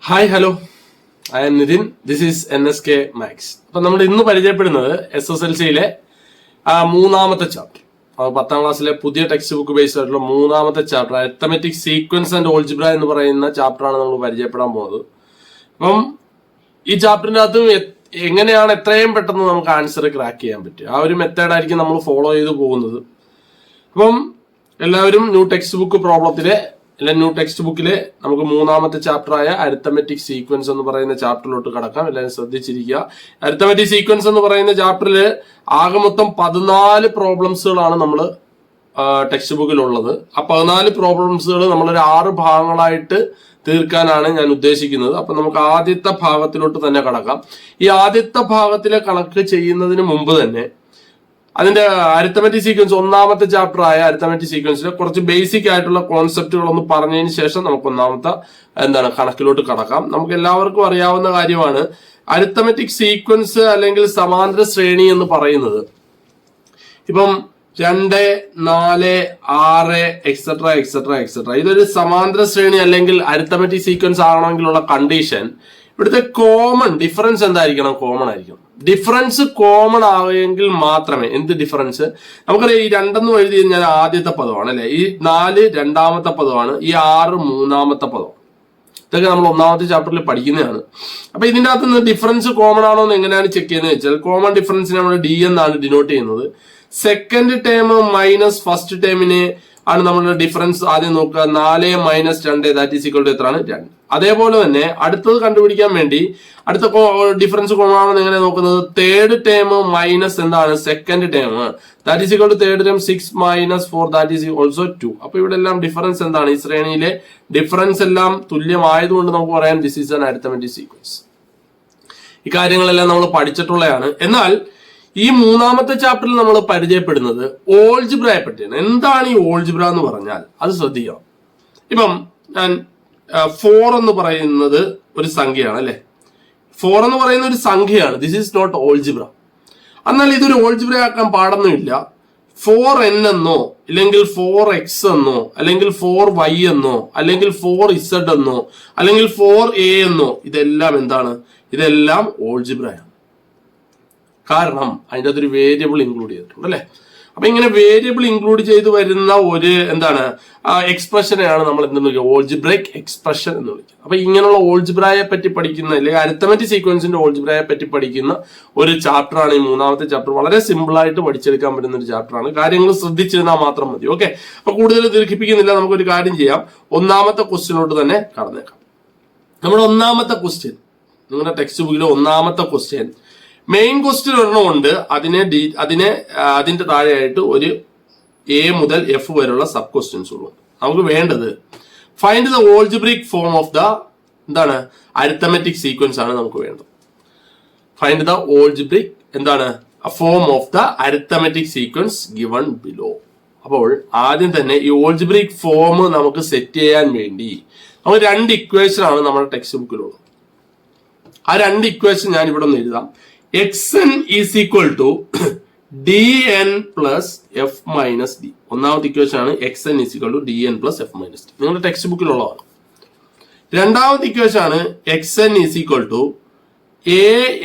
Hi hello, I am Nithin. This is NSK maths. അപ്പൊ നമ്മൾ ഇന്ന് പരിചയപ്പെടുന്നത് SSLCയിലെ മൂന്നാമത്തെ ചാപ്റ്റർ, 10ാം ക്ലാസ്സിലെ പുതിയ ടെക്സ്റ്റ് ബുക്ക് ബേസ്ഡ് ആയിട്ടുള്ള മൂന്നാമത്തെ chapter arithmetic sequence and algebra എന്ന് പറയുന്ന ചാപ്റ്ററാണ് നമ്മൾ പരിചയപ്പെടാൻ പോകുന്നത്. അപ്പം ഈ ചാപ്റ്ററിന്റെ അകത്ത് എങ്ങനെയാണ് എത്രയും പെട്ടെന്ന് നമുക്ക് ആൻസർ ക്രാക്ക് ചെയ്യാൻ പറ്റുക, ആ ഒരു മെത്തേഡായിരിക്കും നമ്മൾ ഫോളോ ചെയ്ത് പോകുന്നത്. അപ്പം എല്ലാവരും ന്യൂ ടെക്സ്റ്റ് ബുക്ക് പ്രോബ്ലത്തിലെ ന്യൂ ടെക്സ്റ്റ് ബുക്കിലെ നമുക്ക് മൂന്നാമത്തെ ചാപ്റ്ററായ അരിത്തമെറ്റിക് സീക്വൻസ് എന്ന് പറയുന്ന ചാപ്റ്ററിലോട്ട് കടക്കാം. എല്ലാവരും ശ്രദ്ധിച്ചിരിക്കുക. അരിത്തമെറ്റിക് സീക്വൻസ് എന്ന് പറയുന്ന ചാപ്റ്ററിൽ ആകെ മൊത്തം 14 പ്രോബ്ലംസുകളാണ് നമ്മൾ ടെക്സ്റ്റ് ബുക്കിലുള്ളത്. ആ 14 പ്രോബ്ലംസുകൾ നമ്മളൊരു 6 ഭാഗങ്ങളായിട്ട് തീർക്കാനാണ് ഞാൻ ഉദ്ദേശിക്കുന്നത്. അപ്പൊ നമുക്ക് ആദ്യത്തെ ഭാഗത്തിലോട്ട് തന്നെ കടക്കാം. ഈ ആദ്യത്തെ ഭാഗത്തിലെ കണക്ക് ചെയ്യുന്നതിന് മുമ്പ് തന്നെ അതിന്റെ അരിത്തമെറ്റിക് സീക്വൻസ് ഒന്നാമത്തെ ചാപ്റ്റർ ആയ അരിത്തമെറ്റിക് സീക്വൻസിലെ കുറച്ച് ബേസിക് ആയിട്ടുള്ള കോൺസെപ്റ്റുകൾ ഒന്ന് പറഞ്ഞതിന് ശേഷം നമുക്ക് ഒന്നാമത്തെ കണക്കിലോട്ട് കടക്കാം. നമുക്ക് എല്ലാവർക്കും അറിയാവുന്ന കാര്യമാണ് അരിത്തമെറ്റിക് സീക്വൻസ് അല്ലെങ്കിൽ സമാന്തര ശ്രേണി എന്ന് പറയുന്നത്. ഇപ്പം 2, 4, 6 എക്സെട്ര എക്സെട്ര എക്സെട്ര ഇതൊരു സമാന്തര ശ്രേണി അല്ലെങ്കിൽ അരിത്തമെറ്റിക് സീക്വൻസ് ആണെങ്കിലുള്ള കണ്ടീഷൻ, ഇവിടുത്തെ കോമൺ ഡിഫറൻസ് എന്തായിരിക്കണം? കോമൺ ആയിരിക്കണം. ഡിഫറൻസ് കോമൺ ആവുമെങ്കിൽ മാത്രമേ, എന്ത് ഡിഫറൻസ്? നമുക്കറിയാം ഈ 2 എഴുതി കഴിഞ്ഞാൽ ആദ്യത്തെ പദമാണ് അല്ലെ, ഈ 4 രണ്ടാമത്തെ പദമാണ്, ഈ 6 മൂന്നാമത്തെ പദമാണ്. ഇതൊക്കെ നമ്മൾ ഒന്നാമത്തെ ചാപ്റ്ററിൽ പഠിക്കുന്നതാണ്. അപ്പൊ ഇതിന്റെ അകത്ത് നിന്ന് ഡിഫറൻസ് കോമൺ ആണോ എന്ന് എങ്ങനെയാണ് ചെക്ക് ചെയ്യുന്നത് വെച്ചാൽ, കോമൺ ഡിഫറൻസിനെ നമ്മൾ D എന്നാണ് ഡിനോട്ട് ചെയ്യുന്നത്. സെക്കൻഡ് ടേം മൈനസ് ഫസ്റ്റ് ടേമിന് ആണ് നമ്മുടെ ഡിഫറൻസ് ആദ്യം നോക്കുക. 4 - 2 ദാറ്റ് ഈസ് ഈക്വൽ ടു എത്രയാണ്? 2. അതേപോലെ തന്നെ അടുത്തത് കണ്ടുപിടിക്കാൻ വേണ്ടി അടുത്ത ഡിഫറൻസ് കോമൺ ആണെന്ന് എങ്ങനെ നോക്കുന്നത്? തേർഡ് ടേം മൈനസ് എന്താണ്? Second term that is equal to third term 6 - 4 that is also 2. അപ്പൊ ഇവിടെ എല്ലാം ഡിഫറൻസ് എന്താണ്? ഈ ശ്രേണിയിലെ ഡിഫറൻസ് എല്ലാം തുല്യമായതുകൊണ്ട് നമുക്ക് പറയാം this is an arithmetic sequence. ഈ കാര്യങ്ങളെല്ലാം നമ്മൾ പഠിച്ചിട്ടുള്ളതാണ്. എന്നാൽ ഈ മൂന്നാമത്തെ ചാപ്റ്ററിൽ നമ്മൾ പരിചയപ്പെടുന്നത് ഓൾജിബ്രയെ പറ്റിയാണ്. എന്താണ് ഈ ഓൾജിബ്ര എന്ന് പറഞ്ഞാൽ അത് ശ്രദ്ധിക്കണം. ഇപ്പം ഞാൻ 4 എന്ന് പറയുന്നത് ഒരു സംഖ്യയാണ് അല്ലെ, 4 എന്ന് പറയുന്ന ഒരു സംഖ്യയാണ്. This is not algebra. എന്നാൽ ഇതൊരു ഓൾജിബ്ര ആക്കാൻ പാടൊന്നുമില്ല. 4n എന്നോ അല്ലെങ്കിൽ 4x എന്നോ അല്ലെങ്കിൽ 4y എന്നോ അല്ലെങ്കിൽ 4z എന്നോ അല്ലെങ്കിൽ 4a എന്നോ ഇതെല്ലാം എന്താണ്? ഇതെല്ലാം ഓൾജിബ്രയാണ്. കാരണം അതിൻ്റെ അകത്തൊരു വേരിയബിൾ ഇൻക്ലൂഡ് ചെയ്തിട്ടുണ്ട് അല്ലെ. അപ്പൊ ഇങ്ങനെ വേരിയബിൾ ഇൻക്ലൂഡ് ചെയ്ത് വരുന്ന ഒരു എക്സ്പ്രഷനെയാണ് നമ്മൾ എന്ത് വിളിക്കുക? ഓൾജിബ്രൈക് എക്സ്പ്രഷൻ എന്ന് വിളിക്കുക. അപ്പൊ ഇങ്ങനെയുള്ള ഓൾജിബ്രയെ പറ്റി പഠിക്കുന്ന അല്ലെങ്കിൽ അരിത്തമെറ്റിക് സീക്വൻസിന്റെ ഓൾജിബ്രയെ പറ്റി പഠിക്കുന്ന ഒരു ചാപ്റ്ററാണ് ഈ മൂന്നാമത്തെ ചാപ്റ്റർ. വളരെ സിമ്പിൾ ആയിട്ട് പഠിച്ചെടുക്കാൻ പറ്റുന്ന ഒരു ചാപ്റ്ററാണ്. കാര്യങ്ങൾ ശ്രദ്ധിച്ചിരുന്നാൽ മാത്രം മതി. ഓക്കെ, അപ്പൊ കൂടുതൽ ദീർഘിപ്പിക്കുന്നില്ല, നമുക്കൊരു കാര്യം ചെയ്യാം. ഒന്നാമത്തെ ക്വസ്റ്റ്യനോട്ട് തന്നെ കടന്നേക്കാം. നമ്മുടെ ഒന്നാമത്തെ ക്വസ്റ്റ്യൻ, നിങ്ങളുടെ ടെക്സ്റ്റ് ബുക്കിലെ ഒന്നാമത്തെ ക്വസ്റ്റ്യൻ മെയിൻ ക്വസ്റ്റ്യൻ ഒരെണ്ണമുണ്ട്. അതിന്റെ താഴെയായിട്ട് ഒരു A മുതൽ F വരെയുള്ള സബ് ക്വസ്റ്റ്യൻസുകളും. നമുക്ക് വേണ്ടത് find the algebraic form of the arithmetic sequence ആണ് നമുക്ക് വേണ്ടത്. Find the algebraic form of the arithmetic sequence given below. അപ്പോൾ ആദ്യം തന്നെ ഈ ഓൾജിബ്രിക് ഫോം നമുക്ക് സെറ്റ് ചെയ്യാൻ വേണ്ടി നമുക്ക് 2 ഇക്വേഷൻ ആണ് നമ്മുടെ ടെക്സ്റ്റ് ബുക്കിലുള്ളത്. ആ 2 ഇക്വേഷൻ ഞാൻ ഇവിടെ ഒന്ന് എഴുതാം. xn is equal to dn plus f minus d. ഒന്നാമത്തെ ഇക്വേഷൻ ആണ് xn is equal to dn plus f minus d. നിങ്ങളുടെ ടെക്സ്റ്റ് ബുക്കിലുള്ളതാണ്. രണ്ടാമത്തെ ഇക്വേഷൻ ആണ് xn is equal to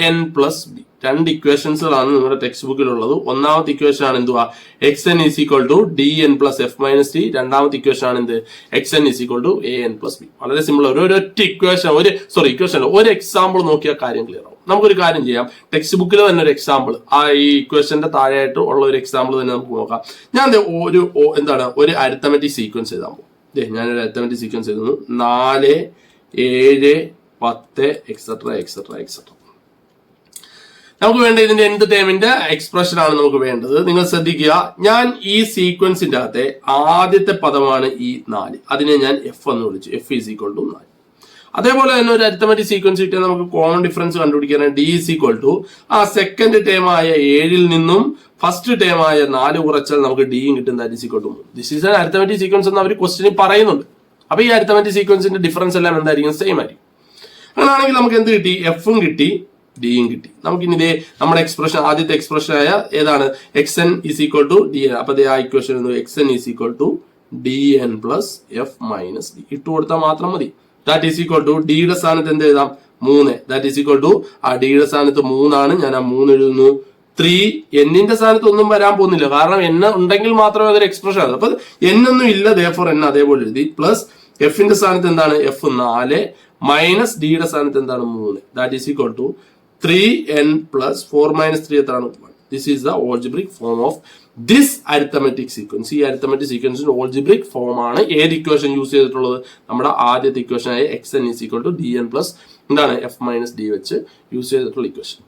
an plus b. 2 ഇക്വേഷൻസുകളാണ് നിങ്ങളുടെ ടെക്സ്റ്റ് ബുക്കിലുള്ളത്. ഒന്നാമത്തെ ഇക്വേഷൻ ആണ് എന്തുവാ? xn is equal to dn plus f minus d. രണ്ടാമത്തെ ഇക്വേഷൻ ആണ് എന്ത്? xn is equal to an plus b. വളരെ സിമ്പിൾ. ഒരൊറ്റ ഇക്വേഷൻ ഒരു എക്സാമ്പിൾ നോക്കിയാൽ കാര്യം ക്ലിയർ ആവും. നമുക്കൊരു കാര്യം ചെയ്യാം, ടെക്സ്റ്റ് ബുക്കിൽ തന്നെ ഒരു എക്സാമ്പിൾ, ആ ഈ ഇക്വേഷന്റെ താഴെയായിട്ട് ഉള്ള ഒരു എക്സാമ്പിൾ തന്നെ നമുക്ക് നോക്കാം. ഞാൻ ഒരു അരിത്തമെറ്റിക് സീക്വൻസ് എഴുതാൻ പോകും. ഞാനൊരു അരിത്തമെറ്റിക് സീക്വൻസ് എഴുതുന്നു. 4, 7, 10 എക്സെട്ര എക്സെട്ര എക്സെട്ര. നമുക്ക് വേണ്ട ഇതിന്റെ എന്ത് ടേമിന്റെ എക്സ്പ്രഷൻ ആണ് നമുക്ക് വേണ്ടത്. നിങ്ങൾ ശ്രദ്ധിക്കുക, ഞാൻ ഈ സീക്വൻസിന്റെ അകത്തെ ആദ്യത്തെ പദമാണ് ഈ 4. അതിനെ ഞാൻ F എന്ന് വിളിച്ചു. F is equal to 4. അതേപോലെ തന്നെ ഒരു അരിത്തമെറ്റിക് സീക്വൻസ് കിട്ടിയാൽ നമുക്ക് കോമൺ ഡിഫറൻസ് കണ്ടുപിടിക്കാനാണ് D ഈസ് ഈക്വൽ ടു ആ സെക്കൻഡ് ടേമായ 7 നിന്നും ഫസ്റ്റ് ടേമായ 4 കുറച്ചാൽ നമുക്ക് D കിട്ടും. That is equal to 3. This is an arithmetic sequence എന്ന് അവർ ക്വസ്റ്റ്യനിൽ പറയുന്നുണ്ട്. അപ്പൊ ഈ അരിത്തമെറ്റിക് സീക്വൻസിന്റെ ഡിഫറൻസ് എല്ലാം എന്തായിരിക്കും? സെയിം ആയിരിക്കും. അങ്ങനെയാണെങ്കിൽ നമുക്ക് എന്ത് കിട്ടി? Fഉം കിട്ടി, ഡിയും കിട്ടി. നമുക്കിനി ഇതേ നമ്മുടെ എക്സ്പ്രഷൻ, ആദ്യത്തെ എക്സ്പ്രഷൻ ആയ ഏതാണ്? xn is equal to dn. അപ്പൊ ആ equation xn is equal to dn plus f minus d ഇട്ട് കൊടുത്താൽ മാത്രം മതി. ദാറ്റ് ഈസ് ഈക്വൽ ടു ഡിയുടെ സ്ഥാനത്ത് എന്ത് എഴുതാം 3. ദാറ്റ് ഈസ് ഈക്വൽ ടു ആ ഡിയുടെ സ്ഥാനത്ത് 3 ഞാൻ ആ 3 എഴുതുന്നു. 3 എന്നിന്റെ സ്ഥാനത്ത് ഒന്നും വരാൻ പോകുന്നില്ല, കാരണം n ഉണ്ടെങ്കിൽ മാത്രമേ അതൊരു എക്സ്പ്രഷൻ ആണ്. അപ്പൊ n ഒന്നും ഇല്ല, therefore n അതേപോലെ എഴുതി. പ്ലസ് എഫിന്റെ സ്ഥാനത്ത് എന്താണ് f 4 മൈനസ് ഡിയുടെ സ്ഥാനത്ത് എന്താണ് 3. That is equal to 3n plus 4 minus 3 എത്രയാണ് 1. This is the algebraic form of this arithmetic sequence. ഈ അരിത്തമെറ്റിക് സീക്വൻസിന്റെ ഓൾജിബ്രിക് ഫോം ആണ് ഏത് ഇക്വേഷൻ യൂസ് ചെയ്തിട്ടുള്ളത്? നമ്മുടെ ആദ്യത്തെ ഇക്വേഷൻ ആയ xn is equal to dn plus എന്താണ് f മൈനസ് d വെച്ച് യൂസ് ചെയ്തിട്ടുള്ള ഇക്വേഷൻ.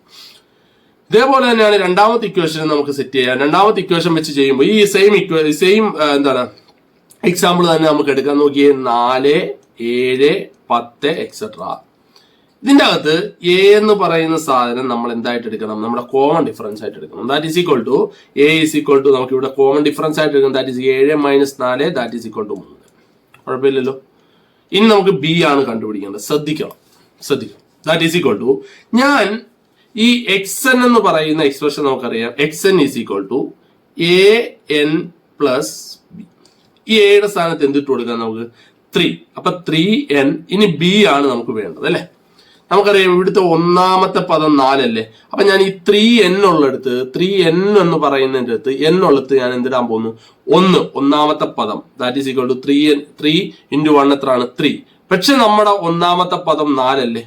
ഇതേപോലെ തന്നെയാണ് രണ്ടാമത്തെ ഇക്വേഷൻ നമുക്ക് സെറ്റ് ചെയ്യാം. രണ്ടാമത്തെ ഇക്വേഷൻ വെച്ച് ചെയ്യുമ്പോൾ ഈ സെയിം എന്താണ് എക്സാമ്പിൾ തന്നെ നമുക്ക് എടുക്കാൻ. നോക്കിയേ 4, 7, 10 എക്സെട്ര. ഇതിന്റെ അകത്ത് എ എന്ന് പറയുന്ന സാധനം നമ്മൾ എന്തായിട്ട് എടുക്കണം? നമ്മുടെ കോമൺ ഡിഫറൻസ് ആയിട്ട് എടുക്കണം. That is equal to a is equal to നമുക്ക് ഇവിടെ കോമൺ ഡിഫറൻസ് ആയിട്ട് എടുക്കണം. That is 7 minus 4 that is equal to 3. കുഴപ്പമില്ലല്ലോ. ഇനി നമുക്ക് ബി ആണ് കണ്ടുപിടിക്കേണ്ടത്. ശ്രദ്ധിക്കണം. ദാറ്റ് ഈസ് ഈക്വൽ ടു ഞാൻ ഈ xn എന്ന് പറയുന്ന എക്സ്പ്രഷൻ നമുക്കറിയാം. xn is equal to an plus b. ഈ എയുടെ സ്ഥാനത്ത് എന്തിട്ട് കൊടുക്കാം നമുക്ക്? 3. അപ്പൊ 3n. ഇനി ബി ആണ് നമുക്ക് വേണ്ടത് അല്ലെ. നമുക്കറിയാം ഇവിടുത്തെ ഒന്നാമത്തെ പദം 4 അല്ലേ. അപ്പൊ ഞാൻ ഈ 3n ഉള്ളടുത്ത് 3n എന്ന് പറയുന്നതിന്റെ അടുത്ത് n ഉള്ളത് ഞാൻ എന്തിടാൻ പോകുന്നു? 1 ഒന്നാമത്തെ പദം. That is equal to 3 into 1 എത്രയാണ്? 3. പക്ഷെ നമ്മുടെ ഒന്നാമത്തെ പദം 4 അല്ലേ.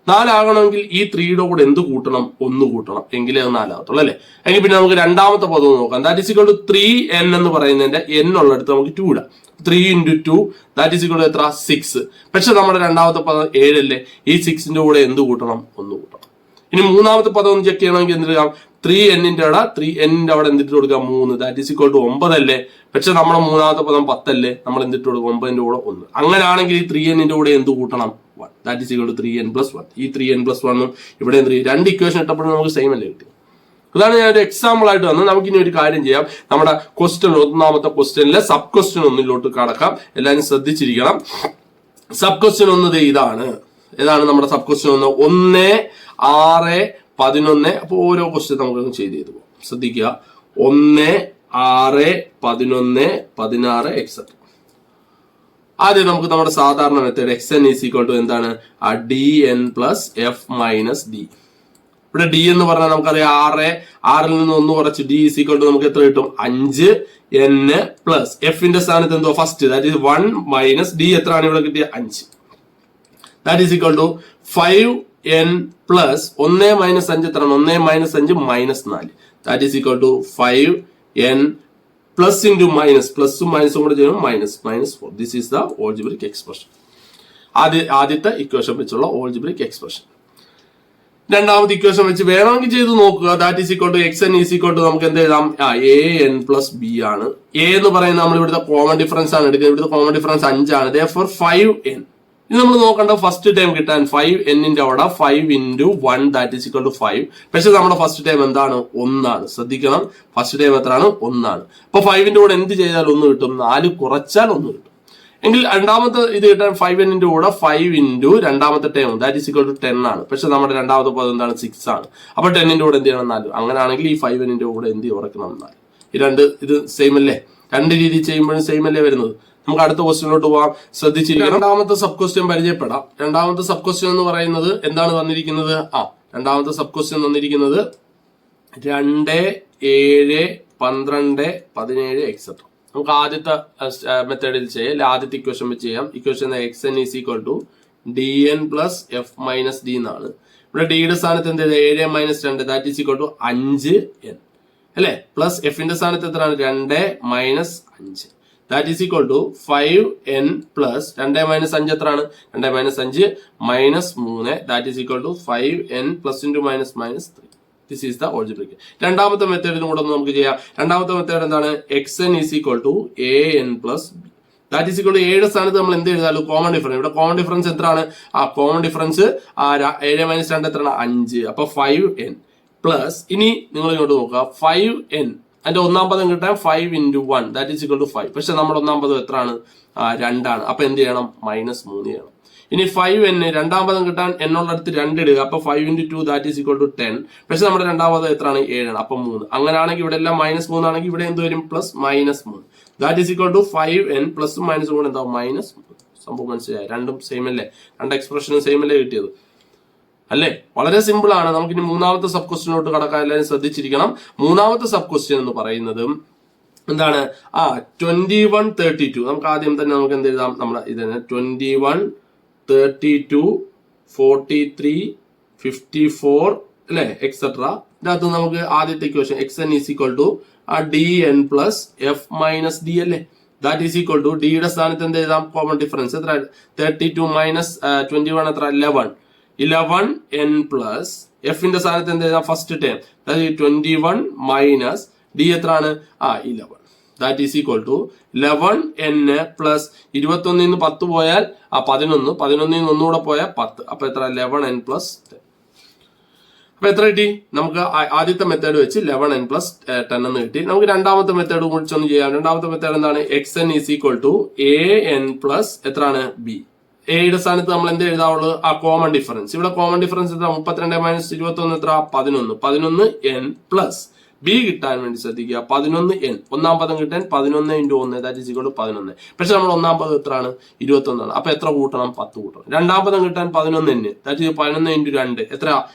4 ആകണമെങ്കിൽ ഈ 3യുടെ കൂടെ എന്ത് കൂട്ടണം? 1 കൂട്ടണം, എങ്കിലേ അത് 4 ആകത്തുള്ളൂ അല്ലെ. എങ്കിൽ പിന്നെ നമുക്ക് രണ്ടാമത്തെ പദം നോക്കാം. That is equal to 3n എന്ന് പറയുന്നതിന്റെ n ഉള്ളടുത്ത് നമുക്ക് 2 ഇടാം. 3 into 2 that is equal to എത്ര? 6. പക്ഷെ നമ്മുടെ രണ്ടാമത്തെ പദം 7 അല്ലേ. ഈ 6ന്റെ കൂടെ എന്ത് കൂട്ടണം? 1 കൂട്ടണം. ഇനി മൂന്നാമത്തെ പദം ഒന്ന് ചെക്ക് ചെയ്യണമെങ്കിൽ എന്തെടുക്കാം? 3n അവിടെ എന്തിട്ട് കൊടുക്കാം? 3. ദാറ്റ് ഈസ് ഈക്വൽ ടു 9 അല്ലേ. പക്ഷെ നമ്മുടെ മൂന്നാമത്തെ പദം 10 അല്ലേ. നമ്മൾ എന്തിട്ട് കൊടുക്കും? 9ന്റെ കൂടെ 1. അങ്ങനെയാണെങ്കിൽ ഈ 3n കൂടെ എന്ത് കൂട്ടണം? 1. That is equal to 3n plus 1. ഈ 3n പ്ലസ് 1 ഇവിടെ 2 ഇക്വേഷൻ ഇട്ടപ്പോഴും നമുക്ക് സെയിം അല്ലേ കിട്ടി. അതാണ് ഞാൻ ഒരു എക്സാമ്പിൾ ആയിട്ട് വന്നത്. നമുക്കിനി ഒരു കാര്യം ചെയ്യാം. നമ്മുടെ ക്വസ്റ്റ്യൻ ഒന്നാമത്തെ ക്വസ്റ്റ്യനിലെ സബ് ക്വസ്റ്റ്യൻ ഒന്നിലോട്ട് കടക്കാം. എല്ലാവരും ശ്രദ്ധിച്ചിരിക്കണം. സബ് ക്വസ്റ്റ്യൻ ഒന്ന് ഇതാണ്. ഏതാണ് നമ്മുടെ സബ് ക്വസ്റ്റ്യൻ 1, 6, 11. അപ്പൊ ഓരോ ക്വസ്റ്റ്യൻ നമുക്ക് ചെയ്ത് പോകും. ശ്രദ്ധിക്കുക. 1, 6, 11, 16 എക്സെട്ര. ആദ്യം നമുക്ക് നമ്മുടെ സാധാരണ method xn is equal to എന്താണ്? dn plus f minus d. ഇവിടെ d എന്ന് പറഞ്ഞാൽ നമുക്കറിയാം 6ൽ നിന്ന് 1 കുറച്ച് d ഈസ് ഈക്വൽ ടു നമുക്ക് എത്ര കിട്ടും? 5n പ്ലസ് എഫിന്റെ സ്ഥാനത്ത് എന്തോ first that is 1 minus d എത്രയാണ് ഇവിടെ കിട്ടിയ? 5. That is equal to 5n plus 1 minus 5 എത്രയാണ്? 1 minus 5 minus 4. That is equal to 5n plus into minus, പ്ലസും മൈനസും കൂടെ ചെയ്യുമ്പോൾ -4. This is the algebraic expression. ആദ്യത്തെ ഇക്വേഷൻ വെച്ചുള്ള ഓൾജിബ്രിക് എക്സ്പ്രഷൻ. രണ്ടാമത്തെ ഇക്വേഷൻ വെച്ച് വേണമെങ്കിൽ ചെയ്ത് നോക്കുക. That is equal to xn is equal to നമുക്ക് എന്ത് എഴുതാം? an പ്ലസ് ബി ആണ്. a എന്ന് പറയുന്നത് നമ്മൾ ഇവിടുത്തെ കോമൺ ഡിഫറൻസ് ആണ് എടുക്കുന്നത്. ഇവിടുത്തെ കോമൺ ഡിഫറൻസ് 5 ആണ്. therefore 5n. ഇത് നമ്മൾ നോക്കേണ്ട ഫസ്റ്റ് ടൈം കിട്ടാൻ 5n അവിടെ 5 into 1 that is equal to 5. പക്ഷെ നമ്മുടെ ഫസ്റ്റ് ടൈം എന്താണ്? 1 ആണ്. ശ്രദ്ധിക്കണം. ഫസ്റ്റ് ടൈം എത്രയാണ്? 1 ആണ്. അപ്പൊ 5ന്റെ കൂടെ എന്ത് ചെയ്താൽ 1 കിട്ടും? 4 കുറച്ചാൽ 1 കിട്ടും. എങ്കിൽ രണ്ടാമത്തെ ഇത് കിട്ടാൻ 5n കൂടെ 5 ഇൻറ്റു രണ്ടാമത്തെ time that is equal to 10 ആണ്. പക്ഷെ നമ്മുടെ രണ്ടാമത്തെ പദം എന്താണ്? 6 ആണ്. അപ്പൊ 10ന്റെ കൂടെ എന്ത് ചെയ്യണം? 4. അങ്ങനെയാണെങ്കിൽ ഈ 5n കൂടെ എന്ത് കുറയ്ക്കണം? 4. ഈ ഇത് സെയിം അല്ലേ? രണ്ട് രീതി ചെയ്യുമ്പോഴും സെയിം അല്ലേ വരുന്നത്. നമുക്ക് അടുത്ത ക്വസ്റ്റ്യനിലോട്ട് പോവാം. ശ്രദ്ധിച്ചിരിക്കുക. രണ്ടാമത്തെ സബ് ക്വസ്റ്റ്യൻ പരിചയപ്പെടാം. രണ്ടാമത്തെ സബ് ക്വസ്റ്റ്യൻ എന്ന് പറയുന്നത് എന്താണ് തന്നിരിക്കുന്നത്? രണ്ടാമത്തെ സബ് ക്വസ്റ്റ്യൻ തന്നിരിക്കുന്നത് 2, 7, 12, 17 എക്സെട്ര. നമുക്ക് ആദ്യത്തെ മെത്തേഡിൽ ചെയ്യാം. ആദ്യത്തെ ഇക്വേഷൻ വെച്ച് ചെയ്യാം. Equation xn is equal to dn plus f minus d എന്നാണ്. ഇവിടെ ഡിയുടെ സ്ഥാനത്ത് എന്ത് ചെയ്ത്? 7 minus 2 that is equal to 5n അല്ലെ. പ്ലസ് എഫിന്റെ സ്ഥാനത്ത് എത്രയാണ്? 2 minus 5 that is equal to 5n plus 2 minus 5 എത്രയാണ്? 2 minus 5 minus 3 that is equal to 5n plus into minus 3. This is the algebraic. രണ്ടാമത്തെ മെത്തേഡിനും കൂടെ ഒന്ന് നമുക്ക് ചെയ്യാം. രണ്ടാമത്തെ മെത്തേഡ് എന്താണ്? xn is equal to an plus b that is equal to 7 സ്ഥാനത്ത് നമ്മൾ എന്ത് എഴുതാലും കോമൺ ഡിഫറൻസ്. ഇവിടെ കോമൺ ഡിഫറൻസ് എത്രയാണ്? കോമൺ ഡിഫറൻസ് 7 മൈനസ് 2 എത്രയാണ്? 5. അപ്പൊ 5n പ്ലസ് ഇനി നിങ്ങൾ ഇങ്ങോട്ട് നോക്കുക. 5n അതിന്റെ ഒന്നാം പദം കിട്ടാൻ 5 into 1 that is equal to 5. പക്ഷെ നമ്മുടെ ഒന്നാം പദം എത്രയാണ്? 2 ആണ്. അപ്പൊ എന്ത് ചെയ്യണം? -3 ചെയ്യണം. ഇനി 5n രണ്ടാം പദം കിട്ടാൻ എന്നുള്ള അടുത്ത് 2 ഇടുക. അപ്പൊ 5 into 2 that is equal to 10. പക്ഷെ നമ്മുടെ രണ്ടാം പദം എത്രയാണ്? 7 ആണ്. അപ്പൊ 3. അങ്ങനെയാണെങ്കിൽ ഇവിടെ എല്ലാം -3 ആണെങ്കിൽ ഇവിടെ എന്ത് വരും? +-3 that is equal to 5n പ്ലസും മൈനസും കൂടെ എന്താവും? -3. സംഭവം മനസ്സിലായി? രണ്ടും സെയിം അല്ലേ? രണ്ട് എക്സ്പ്രഷനും സെയിം അല്ലേ കിട്ടിയത് അല്ലേ? വളരെ സിമ്പിൾ ആണ്. നമുക്കിനി മൂന്നാമത്തെ സബ് ക്വസ്റ്റ്യനോട്ട് കടക്കാൻ എല്ലാവരും ശ്രദ്ധിച്ചിരിക്കണം. മൂന്നാമത്തെ സബ് ക്വസ്റ്റ്യൻ എന്ന് പറയുന്നത് എന്താണ്? 2132. നമുക്ക് ആദ്യം തന്നെ നമുക്ക് എന്ത് എഴുതാം? നമ്മുടെ ഇതന്നെ 21 32 43 54 അല്ലെ എക്സെട്ര. ഇതിനകത്ത് നമുക്ക് ആദ്യത്തെ equation xn is equal to dn plus f minus d അല്ലേ? ദാറ്റ് ഈസ് ഈക്വൽ ടു ഡിയുടെ സ്ഥാനത്ത് എന്ത് എഴുതാം? കോമൺ ഡിഫറൻസ് എത്ര? 32 മൈനസ് 21 എത്ര? 11 n പ്ലസ് എഫിന്റെ സ്ഥാനത്ത് എന്ത് എഴുതാം? ഫസ്റ്റ് ടേം 21 മൈനസ് ഡി എത്രയാണ്? 11. That is equal to 11n plus 21 നിന്ന് 10 പോയാൽ 11, 11 നിന്ന് ഒന്നുകൂടെ പോയാൽ 10. അപ്പൊ എത്ര? 11n plus 10. അപ്പൊ എത്ര കിട്ടി? നമുക്ക് ആദ്യത്തെ മെത്തേഡ് വെച്ച് 11n പ്ലസ് 10 എന്ന് കിട്ടി. നമുക്ക് രണ്ടാമത്തെ മെത്തേഡ് കുറിച്ചൊന്ന് ചെയ്യാം. രണ്ടാമത്തെ മെത്തേഡ് എന്താണ്? xn is equal to an plus എത്രയാണ്? b. എയുടെ സ്ഥാനത്ത് നമ്മൾ എന്ത് എഴുതാവുള്ളൂ? Common difference. ഇവിടെ കോമൺ ഡിഫറൻസ് എത്ര? 32 മൈനസ് 21 എത്ര? 11. 11n പ്ലസ് ബി കിട്ടാൻ വേണ്ടി ശ്രദ്ധിക്കുക 11n. ഒന്നാം പദം കിട്ടാൻ 11 × 1 ദാറ്റ് ഈസ് ഈക്വൽ ടു 11. പക്ഷെ നമ്മൾ ഒന്നാം പദം എത്രയാണ്? 21. അപ്പൊ എത്ര കൂട്ടണം? 10 കൂട്ടണം. രണ്ടാം പദം കിട്ടാൻ 11n ദാറ്റ് ഈസ് 11 × 2 എത്ര?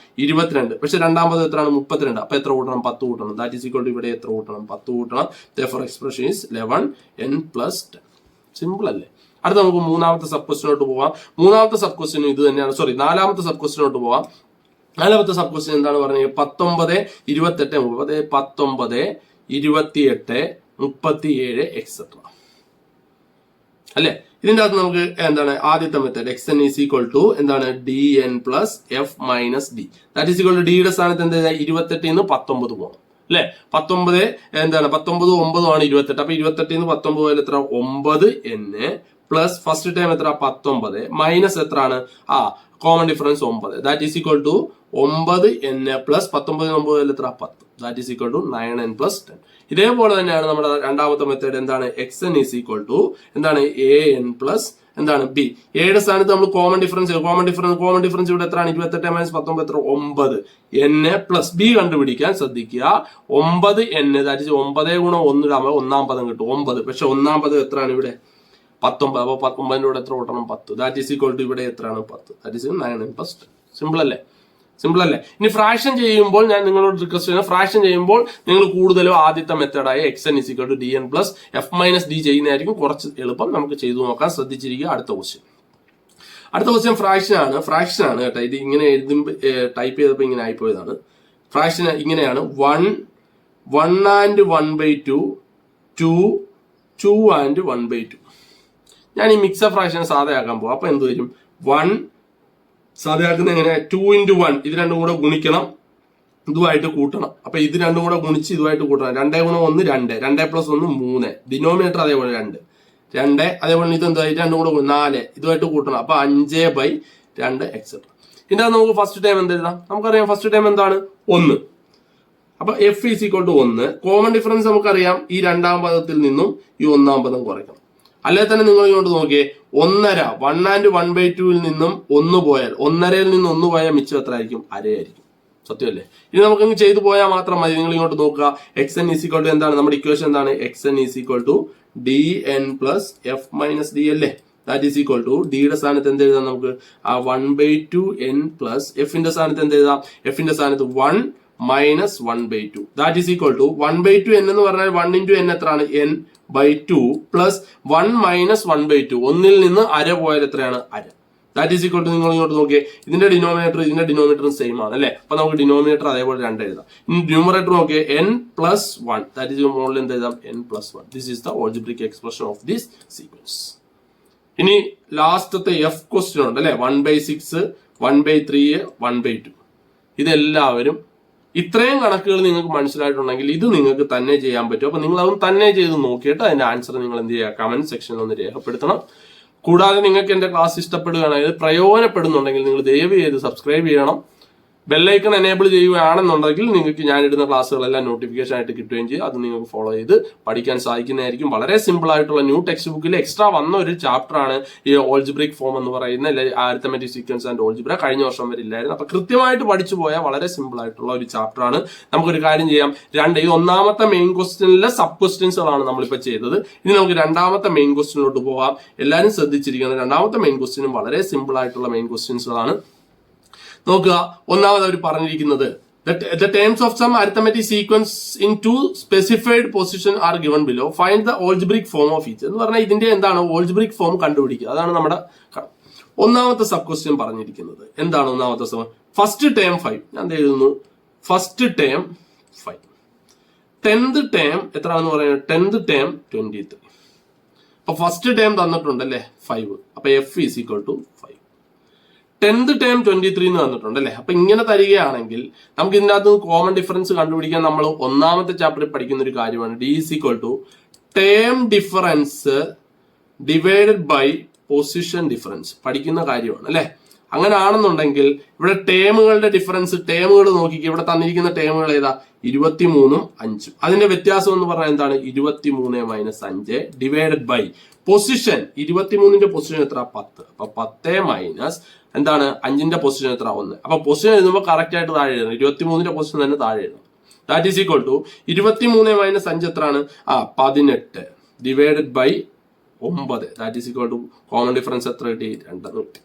22. പക്ഷെ രണ്ടാം പദം എത്രയാണ്? 32. അപ്പൊ എത്ര കൂട്ടണം? 10 കൂട്ടണം. ദാറ്റ് ഈസ് ഈക്വൽ ടു ഇവിടെ എത്ര കൂട്ടണം? 10 കൂട്ടണം. therefore expression is 11n plus 10. Simple അല്ലേ? അടുത്ത നമുക്ക് മൂന്നാമത്തെ സബ് ക്വസ്റ്റ്യനോട്ട് പോവാം. മൂന്നാമത്തെ സബ് ക്വസ്റ്റ്യൻ ഇത് തന്നെയാണ്. നാലാമത്തെ സബ് ക്വസ്റ്റ്യനോട്ട് പോവാം. നാലാമത്തെ സബ് ക്വസ്റ്റ്യൻ എന്താണ് പറഞ്ഞത്? 19 28 30 19 28 37 എക്സെട്ര അല്ലെ? ഇതിന്റെ അകത്ത് നമുക്ക് എന്താണ്? ആദ്യത്തെ method xn is equal to എന്താണ്? dn plus f minus d. That is equal to ഡിയുടെ സ്ഥാനത്ത് എന്താ? 28 നിന്ന് 19 പോകണം അല്ലെ? 19 എന്താണ്? 19 9 ആണ് 28. അപ്പൊ 28 നിന്ന് 19 പോയാൽ എത്ര? 9n പ്ലസ് ഫസ്റ്റ് ടൈം എത്ര? 19 മൈനസ് എത്രയാണ്? Common difference 9. That is equal to 9n plus 19 9 എത്ര? 10. That is equal to 9n plus 10. ഇതേപോലെ തന്നെയാണ് നമ്മുടെ രണ്ടാമത്തെ മെത്തേഡ്. എന്താണ്? xn ഈസ് ഈക്വൽ ടു എന്താണ്? an പ്ലസ് എന്താണ്? b. എയുടെ സ്ഥാനത്ത് നമ്മൾ കോമൺ ഡിഫറൻസ് ഇവിടെ എത്രയാണ്? 28 മൈനസ് 19 എത്ര? 9 n പ്ലസ് b കണ്ടുപിടിക്കാൻ ശ്രദ്ധിക്കുക. 9n ദാറ്റ് ഈസ് 9 ഗുണം 1 ഇടാകുമ്പോൾ ഒന്നാം പദം കിട്ടും 9. പക്ഷെ ഒന്നാം പദം എത്രയാണ് ഇവിടെ? 19. അപ്പൊ 19 കൂടെ എത്ര കൂട്ടണം? 10. ദാറ്റ് ഈസ് ഈക്വൽ ടു ഇവിടെ എത്രയാണ്? 10. That is 9n plus 10. Simple അല്ലേ? ഇനി ഫ്രാക്ഷൻ ചെയ്യുമ്പോൾ ഞാൻ നിങ്ങളോട് റിക്വസ്റ്റ് ചെയ്യുന്നത്, ഫ്രാക്ഷൻ ചെയ്യുമ്പോൾ നിങ്ങൾ കൂടുതലും ആദ്യത്തെ മെത്തേഡായ xn is equal to dn plus f minus d ചെയ്യുന്നതായിരിക്കും കുറച്ച് എളുപ്പം. നമുക്ക് ചെയ്തു നോക്കാൻ ശ്രദ്ധിച്ചിരിക്കുക. അടുത്ത ക്വസ്റ്റ്യൻ ഫ്രാക്ഷൻ ആണ് കേട്ടോ. ഇത് ഇങ്ങനെ എഴുതുമ്പോൾ ടൈപ്പ് ചെയ്തപ്പോൾ ഇങ്ങനെ ആയിപ്പോയതാണ്. ഫ്രാക്ഷൻ ഇങ്ങനെയാണ്: 1 and 1/2 2 and 1/2. ഞാൻ ഈ മിക്സർ ഫ്രാക്ഷൻ സാധയാക്കാൻ പോകും. അപ്പൊ എന്ത് വരും? 1 സാധയാക്കുന്ന എങ്ങനെ? 2 × 1 ഇത് രണ്ടും കൂടെ ഗുണിക്കണം, ഇതുമായിട്ട് കൂട്ടണം. അപ്പൊ ഇത് രണ്ടും കൂടെ ഗുണിച്ച് ഇതുമായിട്ട് കൂട്ടണം. 2 × 1 2, 2 + 1 3, ഡിനോമിനേറ്റർ അതേപോലെ 2, അതേപോലെ ഇത് എന്താ? രണ്ടും കൂടെ 4 ഇതുമായിട്ട് കൂട്ടണം. അപ്പൊ 5/2 എക്സെട്ര. ഇതിന്റെ നമുക്ക് ഫസ്റ്റ് ടൈം എന്ത് എഴുതാം? നമുക്കറിയാം ഫസ്റ്റ് ടൈം എന്താണ്? 1. അപ്പൊ f is equal to 1. Common difference നമുക്കറിയാം. ഈ രണ്ടാം പദത്തിൽ നിന്നും ഈ ഒന്നാം പദം കുറയ്ക്കണം. അല്ലെ തന്നെ നിങ്ങൾ ഇങ്ങോട്ട് നോക്കിയേ, 1/2 1 and 1/2 നിന്നും 1 പോയാൽ 1/2 നിന്ന് 1 പോയാൽ മിച്ചം എത്ര ആയിരിക്കും? അരയായിരിക്കും. സത്യമല്ലേ? ഇനി നമുക്ക് ചെയ്തു പോയാൽ മാത്രം മതി. നിങ്ങൾ ഇങ്ങോട്ട് നോക്കുക. xn ഈസ് ഈക്വൽ ടു എന്താണ്? നമ്മുടെ ഇക്വേഷൻ എന്താണ്? xn is equal to dn plus f minus d അല്ലേ? ദാറ്റ് ഈസ് ഈക്വൽ ടു ഡിയുടെ സ്ഥാനത്ത് എന്ത് എഴുതാം? നമുക്ക് 1/2n പ്ലസ് എഫിന്റെ സ്ഥാനത്ത് എന്ത് എഴുതാം? എഫിന്റെ സ്ഥാനത്ത് 1 minus 1/2. That is equal to 1/2n എന്ന് പറഞ്ഞാൽ 1 × n എത്രയാണ്? n/2 plus 1 minus 1/2. 1ൽ നിന്ന് അര പോയാൽ എത്രയാണ്? അര. ദാറ്റ് ഈസ് ഈക്വൽ ടു നിങ്ങൾ ഇങ്ങോട്ട് നോക്കിയേ, ഇതിന്റെ ഡിനോമിനേറ്ററും സെയിം ആണ് അല്ലെ? അപ്പൊ നമുക്ക് ഡിനോമിനേറ്റർ അതേപോലെ 2 എഴുതാം. ഇനി ന്യൂമറേറ്റർ നോക്കിയേ, n+1. ദാറ്റ് ഈസ് മുകളിൽ എന്ത് എഴുതാം? n+1. This is the algebraic expression of this sequence. ഇനി ലാസ്റ്റത്തെ എഫ് ക്വസ്റ്റ്യൻ ഉണ്ട് അല്ലെ? 1/6 1/3 1/2. ഇതെല്ലാവരും ഇത്രയും കണക്കുകൾ നിങ്ങൾക്ക് മനസ്സിലായിട്ടുണ്ടെങ്കിൽ ഇത് നിങ്ങൾക്ക് തന്നെ ചെയ്യാൻ പറ്റും. അപ്പൊ നിങ്ങൾ അതും തന്നെ ചെയ്ത് നോക്കിയിട്ട് അതിന്റെ ആൻസർ നിങ്ങൾ എന്ത് ചെയ്യുക? കമന്റ് സെക്ഷനിൽ ഒന്ന് രേഖപ്പെടുത്തണം. കൂടാതെ നിങ്ങൾക്ക് എന്റെ ക്ലാസ് ഇഷ്ടപ്പെടുകയാണെങ്കിൽ പ്രയോജനപ്പെടുന്നുണ്ടെങ്കിൽ നിങ്ങൾ ദയവ് ചെയ്ത് സബ്സ്ക്രൈബ് ചെയ്യണം. ബെല്ലൈക്കൺ എനേബിൾ ചെയ്യുകയാണെന്നുണ്ടെങ്കിൽ നിങ്ങൾക്ക് ഞാൻ ഇടുന്ന ക്ലാസ്സുകളെല്ലാം നോട്ടിഫിക്കേഷൻ ആയിട്ട് കിട്ടുകയും ചെയ്യും. അത് നിങ്ങൾക്ക് ഫോളോ ചെയ്ത് പഠിക്കാൻ സാധിക്കുന്നതായിരിക്കും. വളരെ സിമ്പിൾ ആയിട്ടുള്ള ന്യൂ ടെക്സ്റ്റ് ബുക്കിൽ എക്സ്ട്രാ വന്ന ഒരു ചാപ്റ്റർ ആണ് ഈ ഓൾജിബ്രിക് ഫോം എന്ന് പറയുന്ന അരിത്തമെറ്റിക് സീക്വൻസ് ആൻഡ് ഓൾജിബ്ര. കഴിഞ്ഞ വർഷം വരെ ഇല്ലായിരുന്നു. അപ്പൊ കൃത്യമായിട്ട് പഠിച്ചു പോയാൽ വളരെ സിമ്പിൾ ആയിട്ടുള്ള ഒരു ചാപ്റ്റർ ആണ്. നമുക്കൊരു കാര്യം ചെയ്യാം, ഈ ഒന്നാമത്തെ മെയിൻ ക്വസ്റ്റ്യനിലെ സബ് ക്വസ്റ്റ്യൻസുകളാണ് നമ്മളിപ്പോൾ ചെയ്തത്. ഇനി നമുക്ക് രണ്ടാമത്തെ മെയിൻ ക്വസ്റ്റ്യനിലോട്ട് പോകാം. എല്ലാവരും ശ്രദ്ധിച്ചിരിക്കുന്നത് രണ്ടാമത്തെ മെയിൻ ക്വസ്റ്റ്യനും വളരെ സിമ്പിൾ ആയിട്ടുള്ള മെയിൻ ക്വസ്റ്റ്യൻസുകളാണ്. നോക്കുക, ഒന്നാമത് അവർ പറഞ്ഞിരിക്കുന്നത് the terms of some arithmetic sequence in two specified position are given below. Find the algebraic form of each. എന്ന് പറഞ്ഞാൽ ഇതിന്റെ എന്താണ് algebraic form കണ്ടുപിടിക്കുക. അതാണ് നമ്മുടെ ഒന്നാമത്തെ സബ് ക്വസ്റ്റ്യൻ പറഞ്ഞിരിക്കുന്നത്. എന്താണ് ഒന്നാമത്തെ സബ്? First term 5. ഞാൻ എഴുതുന്നു ഫസ്റ്റ് ടേം 5. 10th ടേം എത്രയാണെന്ന് പറയുന്നത്? 10th term 23. അപ്പൊ ഫസ്റ്റ് ടേം തന്നിട്ടുണ്ട് അല്ലേ 5. അപ്പൊ f is equal to 5. 10th term 23 എന്ന് തന്നിട്ടുണ്ട് അല്ലെ. അപ്പൊ ഇങ്ങനെ തരികയാണെങ്കിൽ നമുക്ക് ഇതിൻ്റെ അകത്ത് കോമൺ ഡിഫറൻസ് കണ്ടുപിടിക്കാൻ നമ്മൾ ഒന്നാമത്തെ ചാപ്റ്ററിൽ പഠിക്കുന്ന ഒരു കാര്യമാണ്. d is equal to term difference divided by position difference പഠിക്കുന്ന കാര്യമാണ് അല്ലെ. അങ്ങനെ ആണെന്നുണ്ടെങ്കിൽ ഇവിടെ ടേമുകളുടെ ഡിഫറൻസ്, ടേമുകൾ നോക്കിക്കുക. ഇവിടെ തന്നിരിക്കുന്ന ടേമുകൾ ഏതാ? 23ഉം 5ഉം. അതിന്റെ വ്യത്യാസം എന്ന് പറഞ്ഞാൽ എന്താണ്? 23 - 5 ഡിവൈഡഡ് ബൈ പൊസിഷൻ. 23ന്റെ പൊസിഷൻ എത്ര? 10. അപ്പൊ 10 മൈനസ് എന്താണ്? 5ന്റെ പൊസിഷൻ എത്ര? 1. അപ്പൊ പൊസിഷൻ എഴുതുമ്പോൾ കറക്റ്റ് ആയിട്ട് താഴെ എഴുതണം. 23ന്റെ പൊസിഷൻ തന്നെ താഴെ എഴുതണം. ദാറ്റ് ഈസ് ഈക്വൽ ടു 23 - 5 എത്രയാണ്? 18 divided by 9. That is equal to common difference എത്ര കിട്ടി? 2 കിട്ടി.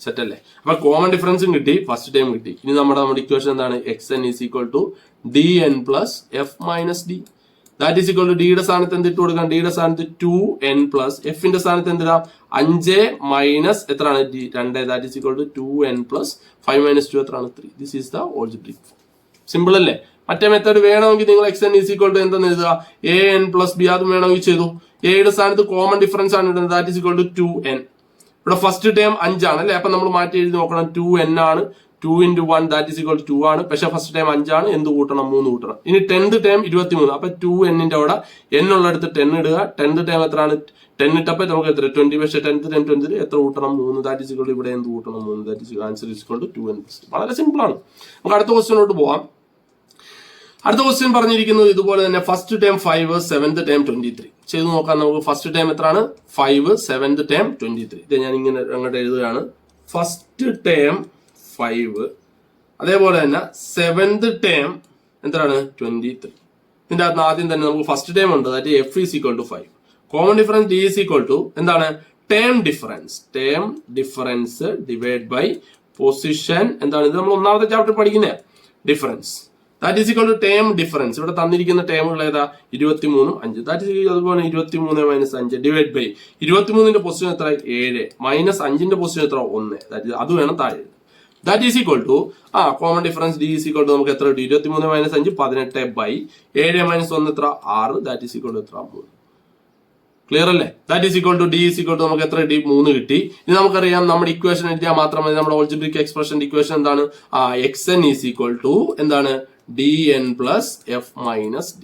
സെറ്റ് അല്ലേ? അപ്പൊ കോമൺ ഡിഫറൻസും കിട്ടി, ഫസ്റ്റ് ടൈം കിട്ടി. ഇനി നമ്മുടെ ഇക്വേഷൻ എന്താണ്? xn is equal to dn plus f minus d. That is equal to ഡിയുടെ സ്ഥാനത്ത് എന്തിട്ട് കൊടുക്കാം? ഡിയുടെ സ്ഥാനത്ത് 2n പ്ലസ് എഫിന്റെ സ്ഥാനത്ത് എന്തിടാം? 5 മൈനസ് എത്രയാണ്? 2. That is equal to 2n plus 5 - 2 എത്രയാണ്? 3. This is the algebraic form. Simple അല്ലേ? മറ്റേ മെത്തേഡ് വേണമെങ്കിൽ നിങ്ങൾ xn is equal to എന്തെന്ന് എഴുതുക? an plus b. അതും വേണമെങ്കിൽ ചെയ്തു. എയുടെ സ്ഥാനത്ത് കോമൺ ഡിഫറൻസ് ആണ് ഇടുന്നത്. That is equal to 2n. ഇവിടെ ഫസ്റ്റ് ടേം 5 ആണ് അല്ലെ. അപ്പൊ നമ്മൾ മാറ്റി എഴുതി നോക്കണം. 2n ആണ്. 2 × 1 ദാറ്റ് ഈസ് ഈക്വൽ ടു 2 ആണ്. പക്ഷെ ഫസ്റ്റ് ടൈം 5 ആണ്. എന്ത് കൂട്ടണം? 3 കൂട്ടണം. ഇനി 10th ടൈം 23. അപ്പൊ 2n അവിടെ n ഉള്ളടുത്ത് 10 ഇടുക. 10th ടൈം എത്രയാണ്? 10 ഇട്ടപ്പോൾ നമുക്ക് എത്ര? 20. പക്ഷെ 10th ടൈം 20 എത്ര കൂട്ടണം? 3. ദാറ്റ് ഈസ് ഈക്വൽ ടു ഇവിടെ എന്ത് കൂട്ടണം? 3. That is answer is equal to 2n. വളരെ സിമ്പിൾ ആണ്. നമുക്ക് അടുത്ത ക്വസ്റ്റ്യനിലോട്ട് പോവാം. അടുത്ത ക്വസ്റ്റ്യൻ പറഞ്ഞിരിക്കുന്നത് ഇതുപോലെ തന്നെ. First time 5, 7th time 23. ചെയ്ത് നോക്കാം നമുക്ക്. ഫസ്റ്റ് ടൈം എത്രയാണ്? 5, 7th ടൈം 23. ഇത് ഞാൻ ഇങ്ങനെ അങ്ങോട്ട് എഴുതുകയാണ്. ഫസ്റ്റ് ടൈം 5, അതേപോലെ തന്നെ 7th ടൈം എന്താണ്? 23. ഇതിന്റെ അകത്ത് ആദ്യം തന്നെ നമുക്ക് ഫസ്റ്റ് ടൈം ഉണ്ട്. That f is equal to 5. കോമൺ difference d is equal to എന്താണ്? Term difference. Term difference divide by position. എന്താണ്? ഇത് നമ്മൾ ഒന്നാമത്തെ ചാപ്റ്റർ പഠിക്കുന്ന difference. That is equal to term difference. ഇവിടെ തന്നിരിക്കുന്ന ടേമുകൾ ഏതാ? 23ഉം 5. ദാറ്റ് ഈസ് അതുപോലെ 23 - 5 ഡിവൈഡ് ബൈ 23ന്റെ പൊസിഷൻ എത്ര? 7 മൈനസ് 5ന്റെ പൊസിഷൻ എത്ര? 1. അത് വേണം താഴെ. That is equal to common difference d is equal to നമുക്ക് എത്ര കിട്ടി? 23 - 5 18 ബൈ 7 - 1 എത്ര? 6. ദാറ്റ് ഈസ് ഈക്വൽ ടു എത്ര? 3. ക്ലിയർ അല്ലേ? That is equal to d is equal to നമുക്ക് എത്ര കിട്ടി? 3 കിട്ടി. ഇനി നമുക്കറിയാം നമ്മുടെ ഇക്വേഷൻ എഴുതിയാൽ മാത്രം മതി. നമ്മുടെ ഓൾജിബ്രിക് എക്സ്പ്രഷന്റെ ഇക്വേഷൻ എന്താണ്? xn ഈസ് ഈക്വൽ ടു എന്താണ്? dn plus f minus d.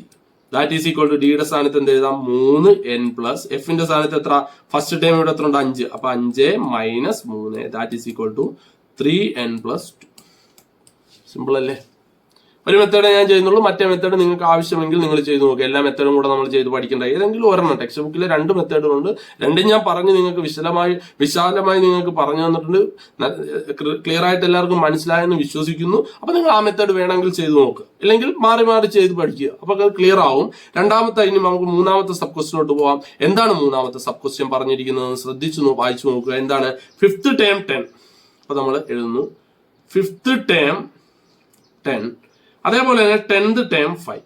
That is equal to ഡിയുടെ സ്ഥാനത്ത് എന്ത് എഴുതാം? 3n പ്ലസ് എഫിന്റെ സ്ഥാനത്ത് എത്ര? ഫസ്റ്റ് ടൈം ഇവിടെ എത്ര ഉണ്ട്? 5. അപ്പൊ 5 minus 3. That is equal to 3n plus 2. Simple അല്ലേ? ഒരു മെത്തേഡ് ഞാൻ ചെയ്യുന്നുള്ളൂ. മറ്റേ മെത്തേഡ് നിങ്ങൾക്ക് ആവശ്യമെങ്കിൽ നിങ്ങൾ ചെയ്തു നോക്കുക. എല്ലാ മെത്തേഡും കൂടെ നമ്മൾ ചെയ്ത് പഠിക്കേണ്ട ഏതെങ്കിലും ഒരെണ്ണം. ടെക്സ്റ്റ് ബുക്കിൽ 2 മെത്തേഡുകളുണ്ട്. രണ്ടും ഞാൻ പറഞ്ഞ് നിങ്ങൾക്ക് വിശാലമായി നിങ്ങൾക്ക് പറഞ്ഞു തന്നിട്ടുണ്ട്. ക്ലിയർ ആയിട്ട് എല്ലാവർക്കും മനസ്സിലായെന്ന് വിശ്വസിക്കുന്നു. അപ്പൊ നിങ്ങൾ ആ മെത്തേഡ് വേണമെങ്കിൽ ചെയ്തു നോക്കുക, ഇല്ലെങ്കിൽ മാറി മാറി ചെയ്ത് പഠിക്കുക. അപ്പൊ അത് ക്ലിയർ ആവും. രണ്ടാമത്തെ ഇനി നമുക്ക് മൂന്നാമത്തെ സബ് ക്വസ്റ്റിനോട്ട് പോവാം. എന്താണ് മൂന്നാമത്തെ സബ് ക്വസ്റ്റ്യൻ പറഞ്ഞിരിക്കുന്നത്? ശ്രദ്ധിച്ചു വായിച്ചു നോക്കുക. എന്താണ്? 5th term 10. അപ്പൊ നമ്മൾ എഴുതുന്നു 5th ടേം 10. അതേപോലെ തന്നെ 10th ടേം 5.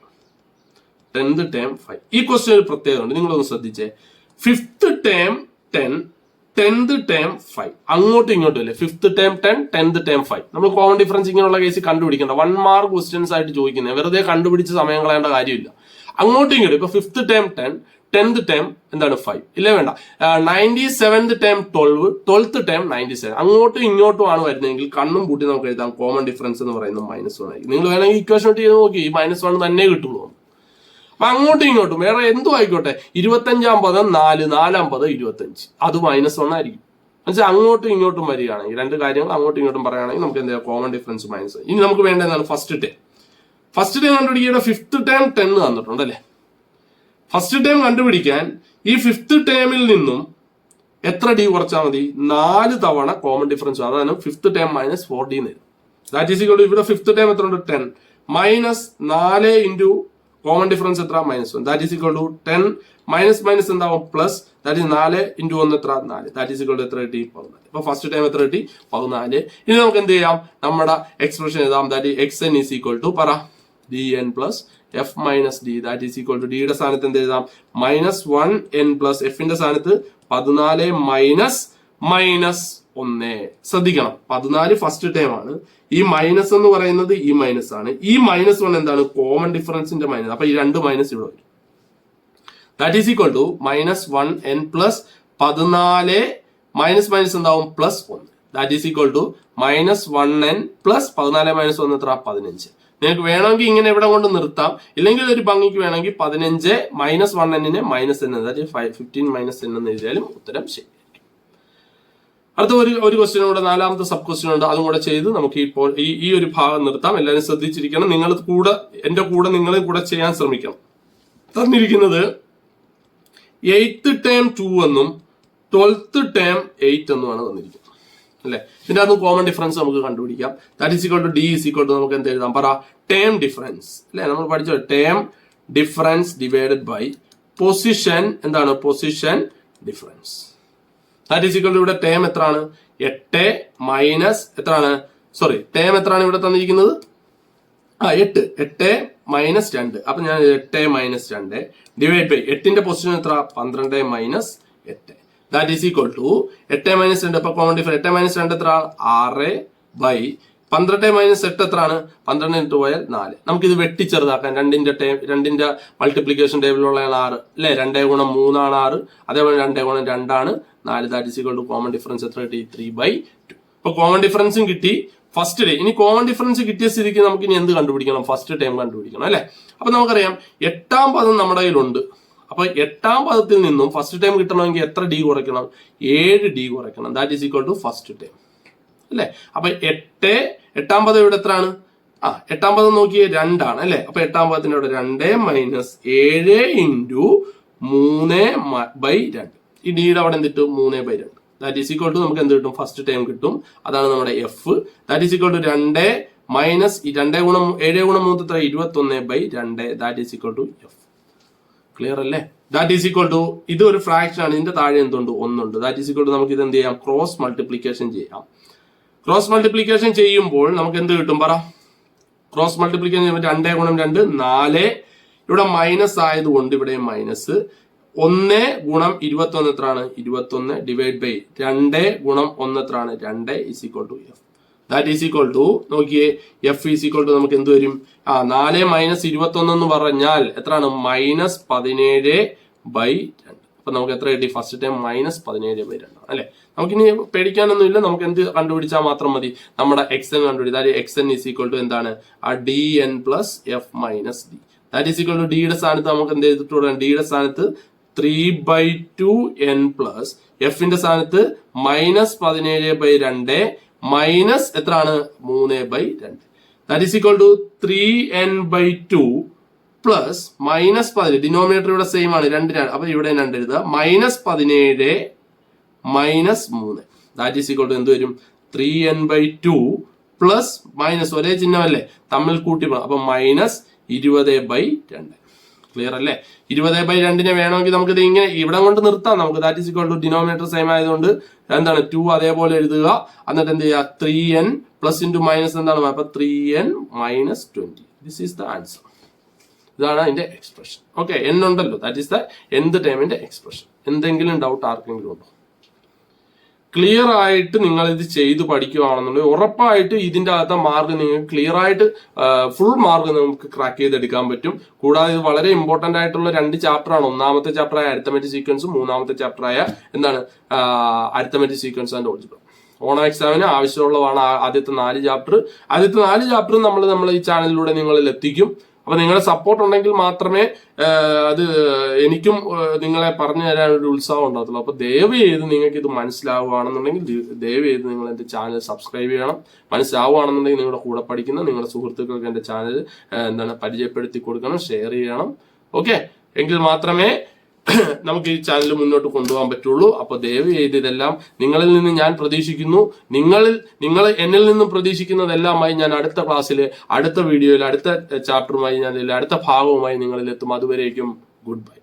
10th term 5. ഈ ക്വസ്റ്റ്യൻ ഒരു പ്രത്യേകത ഉണ്ട്, നിങ്ങളൊന്ന് ശ്രദ്ധിച്ചേ. 5th term 10, 10th term 5. അങ്ങോട്ടും ഇങ്ങോട്ടും അല്ലേ? 5th term 10, 10th term 5. നമ്മൾ കോമൺ ഡിഫറൻസ് ഇങ്ങനെയുള്ള കേസ് കണ്ടുപിടിക്കേണ്ട. 1 മാർക്ക് ക്വസ്റ്റ്യൻസ് ആയിട്ട് ചോദിക്കുന്നത്. വെറുതെ കണ്ടുപിടിച്ച് സമയം കളയേണ്ട കാര്യമില്ല. അങ്ങോട്ടും ഇങ്ങോട്ടും. ഇപ്പൊ 5th ടേം 10, 10th ടേം എന്താണ്? 5. ഇല്ലേ? വേണ്ട. 97th term 12, 12th term 97. അങ്ങോട്ടും ഇങ്ങോട്ടും ആണ് വരുന്നതെങ്കിൽ കണ്ണും പൂട്ടി നമുക്ക് എഴുതാം. കോമൺ ഡിഫറൻസ് എന്ന് പറയുന്നത് -1 ആയിരിക്കും. നിങ്ങൾ വേണമെങ്കിൽ ഇക്വേഷൻ ചെയ്ത് നോക്കി -1 തന്നെ കിട്ടുള്ളൂ. അപ്പൊ അങ്ങോട്ടും ഇങ്ങോട്ടും വേറെ എന്തും ആയിക്കോട്ടെ. 25 പദം 4, 4 25, അത് -1 ആയിരിക്കും. എന്നുവെച്ചാൽ അങ്ങോട്ടും ഇങ്ങോട്ടും വരികയാണെങ്കിൽ രണ്ട് കാര്യങ്ങൾ അങ്ങോട്ടും ഇങ്ങോട്ടും പറയുകയാണെങ്കിൽ നമുക്ക് എന്താ കോമൺ ഡിഫറൻസ് മൈനസ്. ഇനി നമുക്ക് വേണ്ട എന്താണ് ഫസ്റ്റ് ടേം. ഫസ്റ്റ് ടേം കണ്ടുപിടിക്കുക. ഫിഫ്ത്ത് ടേം 10 തന്നിട്ടുണ്ട് അല്ലേ. ഫസ്റ്റ് ടേം കണ്ടുപിടിക്കാൻ ഈ ഫിഫ്ത്ത് ടേമിൽ നിന്നും എത്ര ഡി കുറച്ചാൽ മതി? 4 തവണ കോമൺ ഡിഫറൻസ്. അതാണ് ഫിഫ്ത്ത് ടേം മൈനസ് 4d എന്ന് വരും. ദാറ്റ് ഈസ് ഈക്വൽ ടു ഇവിടെ ഫിഫ്ത്ത് ടേം എത്ര ഉണ്ട്? 10 മൈനസ് 4 ഇൻറ്റു കോമൺ ഡിഫറൻസ് എത്ര? -1. That is equal to 10 minus minus എന്താവും? പ്ലസ്. ദാറ്റ് ഈസ് 4 ഇൻറ്റു 1 എത്ര? 4. ദാറ്റ് ഈസ് ഈക്വൽ ടു എത്ര കിട്ടി? 14. അപ്പൊ ഫസ്റ്റ് ടൈം എത്ര കിട്ടി? 14. ഇനി നമുക്ക് എന്ത് ചെയ്യാം? നമ്മുടെ എക്സ്പ്രഷൻ എഴുതാം. That xn is equal to പറ dn plus f minus d. That is equal to ഡിയുടെ സ്ഥാനത്ത് എന്ത് എഴുതാം? -1n പ്ലസ് എഫിന്റെ സ്ഥാനത്ത് 14 മൈനസ് -1. ശ്രദ്ധിക്കണം, 14 ഫസ്റ്റ് ടൈം ആണ്. ഈ മൈനസ് എന്ന് പറയുന്നത് ഈ മൈനസ് ആണ്. ഈ -1 എന്താണ്? കോമൺ ഡിഫറൻസിന്റെ മൈനസ്. അപ്പൊ ഈ 2 മൈനസ് ഇവിടെ വരും. That is equal to -1n plus 14 minus minus എന്താവും? +1. That is equal to -1n plus 14 minus 1 എത്ര? 15. നിങ്ങൾക്ക് വേണമെങ്കിൽ ഇങ്ങനെ ഇവിടെ കൊണ്ട് നിർത്താം. ഇല്ലെങ്കിൽ ഒരു ഭംഗിക്ക് വേണമെങ്കിൽ 15 -1n -n, അതായത് 15 -n എന്ന് എഴുതിയാലും ഉത്തരം ശരി. അടുത്ത ഒരു ക്വസ്റ്റ്യൻ കൂടെ, 4ാമത്തെ സബ് ക്വസ്റ്റ്യൻ ഉണ്ട്. അതും കൂടെ ചെയ്ത് നമുക്ക് ഇപ്പോൾ ഈ ഒരു ഭാഗം നിർത്താം. എല്ലാവരും ശ്രദ്ധിച്ചിരിക്കണം. നിങ്ങൾ കൂടെ എന്റെ കൂടെ നിങ്ങളും കൂടെ ചെയ്യാൻ ശ്രമിക്കണം. തന്നിരിക്കുന്നത് 8th ടേം 2 എന്നും 12th ടേം 8 എന്നുമാണ് തന്നിരിക്കുന്നത് അല്ലെ. ഇതിന്റെ അത് കോമൺ ഡിഫറൻസ് നമുക്ക് കണ്ടുപിടിക്കാം. That is equal to D is equal to നമുക്ക് എന്ത് എഴുതാം? പറ ടേം ഡിഫറൻസ് അല്ലെ. നമ്മൾ പഠിച്ചോ term difference divided by position. എന്താണ്? Position difference. That is equal to ഇവിടെ ടേം എത്രയാണ്? 8 മൈനസ് എത്രയാണ്? സോറി, ടേം എത്രയാണ് ഇവിടെ തന്നിരിക്കുന്നത്? 8 മൈനസ് 2. അപ്പൊ ഞാൻ 8 മൈനസ് 2 ഡിവൈഡ് ബൈ 8ന്റെ പൊസിഷൻ എത്ര? 12 minus 8. That is equal to 8 minus 2. അപ്പൊ കോമൺ ഡിഫറൻസ് 8 മൈനസ് 2 എത്ര? 6 ബൈ 12 മൈനസ് 8 എത്രയാണ്? 12 ഇൻറ്റു പോയാൽ 4. നമുക്കിത് വെട്ടിച്ചെറുതാക്കാം. 2ന്റെ മൾട്ടിപ്ലിക്കേഷൻ ടേബിളിലുള്ളതാണ് 6 അല്ലെ. 2 ഗുണം 3 ആണ് 6. അതേപോലെ 2 ഗുണം 2 ആണ് 4. That is equal to common difference എത്ര കിട്ടി? 3/2. അപ്പൊ കോമൺ ഡിഫറൻസും കിട്ടി ഫസ്റ്റ് ടൈം. ഇനി കോമൺ ഡിഫറൻസ് കിട്ടിയ സ്ഥിതിക്ക് നമുക്ക് ഇനി എന്ത് കണ്ടുപിടിക്കണം? ഫസ്റ്റ് ടൈം കണ്ടുപിടിക്കണം അല്ലെ. അപ്പൊ നമുക്കറിയാം 8ാം പദം നമ്മുടെ കയ്യിലുണ്ട്. അപ്പൊ 8ാം പദത്തിൽ നിന്നും ഫസ്റ്റ് ടൈം കിട്ടണമെങ്കിൽ എത്ര ഡി കുറയ്ക്കണം? 7 ഡി കുറയ്ക്കണം. That is equal to first time അല്ലെ. അപ്പൊ 8ാം പദം ഇവിടെ എത്രയാണ്? 8ാം പദം നോക്കിയേ 2 ആണ് അല്ലെ. അപ്പൊ 8ാം പദത്തിന്റെ ഇവിടെ 2 മൈനസ് 7 ഇൻറ്റു 3/2. ഈ ഡിയുടെ അവിടെ എന്തിട്ടു? 3/2. ദാറ്റ് ഈസ് ഈക്വൽ ടു നമുക്ക് എന്ത് കിട്ടും? ഫസ്റ്റ് ടൈം കിട്ടും. അതാണ് നമ്മുടെ F. That is equal to 2 minus 2 ഗുണം 7 ഗുണം 3 എത്ര? 21/2. That is equal to F. Clear അല്ലേ? ദാറ്റ് ഈസ് ഈക്വൽ ടു ഇത് ഒരു ഫ്രാക്ഷൻ ആണ്. ഇതിന്റെ താഴെ എന്തുണ്ട്? 1 ഉണ്ട്. ദാറ്റ് ഈസ് ഈക്വൽ ടു നമുക്ക് ഇത് എന്ത് ചെയ്യാം? ക്രോസ് മൾട്ടിപ്ലിക്കേഷൻ ചെയ്യാം. ക്രോസ് മൾട്ടിപ്ലിക്കേഷൻ ചെയ്യുമ്പോൾ നമുക്ക് എന്ത് കിട്ടും? പറ. ക്രോസ് മൾട്ടിപ്ലിക്കേഷൻ ചെയ്യുമ്പോൾ 2 ഗുണം 2 4. ഇവിടെ മൈനസ് ആയതുകൊണ്ട് ഇവിടെ മൈനസ്. 1 ഗുണം 21 എത്രയാണ്? 21 ഡിവൈഡ് ബൈ 2 ഗുണം 1 എത്രയാണ്? 2 is equal to F. That is equal to നോക്കിയേ എഫ് ഈസ് ഈക്വൽ ടു നമുക്ക് എന്ത് വരും? 4 മൈനസ് 21 എന്ന് പറഞ്ഞാൽ എത്രയാണ്? -17/2. അപ്പൊ നമുക്ക് എത്ര കിട്ടി? ഫസ്റ്റ് ടൈം -17/2 അല്ലെ. നമുക്കിനി പേടിക്കാനൊന്നും ഇല്ല. നമുക്ക് എന്ത് കണ്ടുപിടിച്ചാൽ മാത്രം മതി? നമ്മുടെ xn കണ്ടുപിടിച്ചാൽ xn ഈസ് ഈക്വൽ ടു എന്താണ്? dn plus f minus d. That is equal to ഡിയുടെ സ്ഥാനത്ത് നമുക്ക് എന്ത് ചെയ്തിട്ട് ഡിയുടെ സ്ഥാനത്ത് 3/2n പ്ലസ് എഫിന്റെ സ്ഥാനത്ത് -17/2 മൈനസ് എത്രയാണ്? 3/2. That is equal to 3n/2 plus -17. Denominator ഇവിടെ സെയിം ആണ്, 2. അപ്പൊ ഇവിടെ 2 എഴുതുക. -17 minus 3. That is equal to എന്ത് വരും? 3n/2 പ്ലസ് മൈനസ് ഒരേ ചിഹ്നമല്ലേ, തമ്മിൽ കൂട്ടി പോകണം. അപ്പൊ -20/2. ക്ലിയർ അല്ലേ? 20/2 വേണമെങ്കിൽ നമുക്ക് ഇത് ഇങ്ങനെ ഇവിടെ കൊണ്ട് നിർത്താം. നമുക്ക് that is equal to denominator same ആയതുകൊണ്ട് എന്താണ് 2 അതേപോലെ എഴുതുക. എന്നിട്ട് എന്ത് ചെയ്യുക? 3n പ്ലസ് ഇൻറ്റു മൈനസ് എന്താണ്? അപ്പൊ 3n minus 20. This is the answer. ഇതാണ് അതിന്റെ എക്സ്പ്രഷൻ. ഓക്കെ, n ഉണ്ടല്ലോ. ദാറ്റ് ഈസ് ദ nth ടേമിന്റെ എക്സ്പ്രഷൻ. എന്തെങ്കിലും ഡൗട്ട് ആർക്കെങ്കിലും ഉണ്ടോ? ക്ലിയർ ആയിട്ട് നിങ്ങൾ ഇത് ചെയ്ത് പഠിക്കുകയാണെന്നുണ്ടെങ്കിൽ ഉറപ്പായിട്ട് ഇതിന്റെ അകത്തെ മാർക്ക് നിങ്ങൾക്ക് ക്ലിയർ ആയിട്ട് ഫുൾ മാർക്ക് നമുക്ക് ക്രാക്ക് ചെയ്തെടുക്കാൻ പറ്റും. കൂടാതെ ഇത് വളരെ ഇമ്പോർട്ടന്റ് ആയിട്ടുള്ള 2 ചാപ്റ്ററാണ്. 1ാമത്തെ ചാപ്റ്ററായ അരിത്തമെറ്റിക് സീക്വൻസും 3ാമത്തെ ചാപ്റ്ററായ എന്താണ് arithmetic sequence and algebra. Onam എക്സാമിന് ആവശ്യമുള്ളതാണ് ആദ്യത്തെ 4 ചാപ്റ്റർ. ആദ്യത്തെ 4 ചാപ്റ്ററും നമ്മൾ ഈ ചാനലിലൂടെ നിങ്ങളിൽ എത്തിക്കും. അപ്പൊ നിങ്ങളുടെ സപ്പോർട്ട് ഉണ്ടെങ്കിൽ മാത്രമേ അത് എനിക്കും നിങ്ങളെ പറഞ്ഞു തരാൻ ഒരു ഉത്സാഹം ഉണ്ടാകത്തുള്ളൂ. അപ്പൊ ദയവ് ചെയ്ത് നിങ്ങൾക്ക് ഇത് മനസ്സിലാവുകയാണെന്നുണ്ടെങ്കിൽ ദയവ് ചെയ്ത് നിങ്ങൾ എന്റെ ചാനൽ സബ്സ്ക്രൈബ് ചെയ്യണം. മനസ്സിലാവുകയാണെന്നുണ്ടെങ്കിൽ നിങ്ങളുടെ കൂടെ പഠിക്കുന്ന നിങ്ങളുടെ സുഹൃത്തുക്കൾക്ക് എന്റെ ചാനൽ പരിചയപ്പെടുത്തി കൊടുക്കണം, ഷെയർ ചെയ്യണം. ഓക്കെ, എങ്കിൽ മാത്രമേ നമുക്ക് ഈ ചാനൽ മുന്നോട്ട് കൊണ്ടുപോകാൻ പറ്റുള്ളൂ. അപ്പൊ ദയവ് ചെയ്ത് ഇതെല്ലാം നിങ്ങളിൽ നിന്ന് ഞാൻ പ്രതീക്ഷിക്കുന്നു. നിങ്ങൾ എന്നിൽ നിന്നും പ്രതീക്ഷിക്കുന്നതെല്ലാമായി ഞാൻ അടുത്ത ക്ലാസ്സിൽ, അടുത്ത വീഡിയോയിൽ, അടുത്ത ചാപ്റ്ററുമായി, അടുത്ത ഭാഗവുമായി നിങ്ങളിൽ എത്തും. അതുവരേക്കും ഗുഡ് ബൈ.